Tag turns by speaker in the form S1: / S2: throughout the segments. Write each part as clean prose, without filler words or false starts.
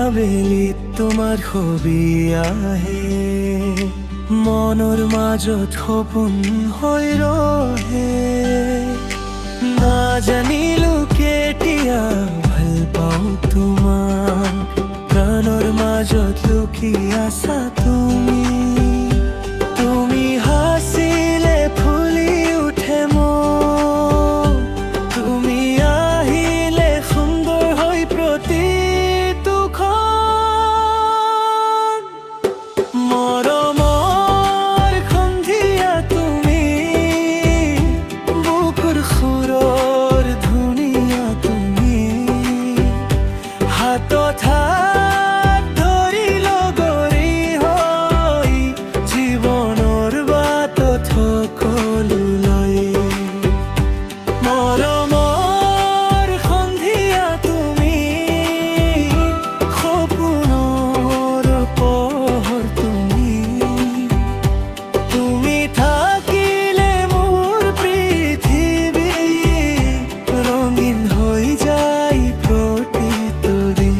S1: আবেলিত তোমাৰ ছবি আহে, মনৰ মাজত সপোন হৈ ৰহে। নাজানিলো কেতিয়া ভাল পাওঁ তোমাক, প্ৰাণৰ মাজত লুকি আছা তুমি। তুমি হাচিলে ফুলি উঠে মন, তুমি আহিলে সুন্দৰ হৈ প্ৰতিটো ক্ষণ। মৰমৰ সন্ধিয়া তুমি, বুকুৰ সুৰৰ ধুনীয়া তুমি। হাতত হাত ধৰি লগৰী হৈ, জীৱনৰ বাটত সকলোলৈ। মৰমৰ সন্ধিয়া তুমি, সপোনৰ পোহৰ তুমি। তুমি থাকিলে মোৰ পৃথিৱী ৰঙীন হৈ যায় প্ৰতিটো দিন।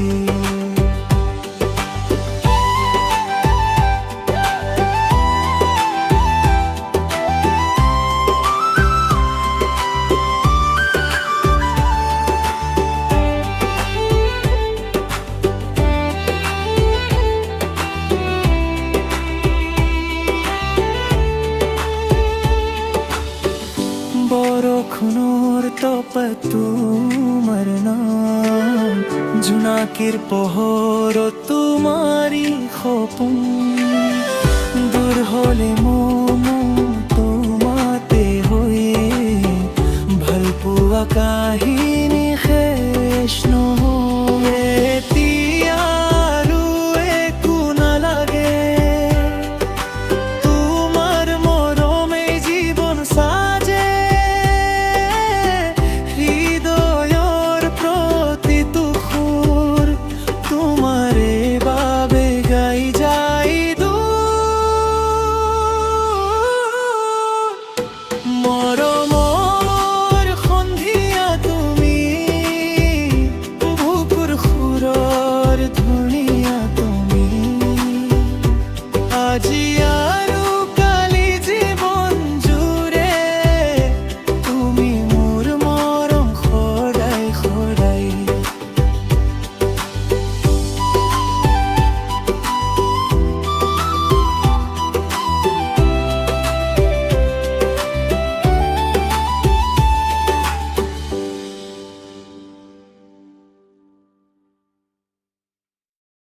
S1: বৰষুণৰ টপাত তোমাৰ নাম, জোনাকীৰ পোহৰত তোমাৰি সপোন। দূৰ হলে মন তোমাতে হৈয়ে, ভাল পোৱা কাহিনী শেষ নহয়।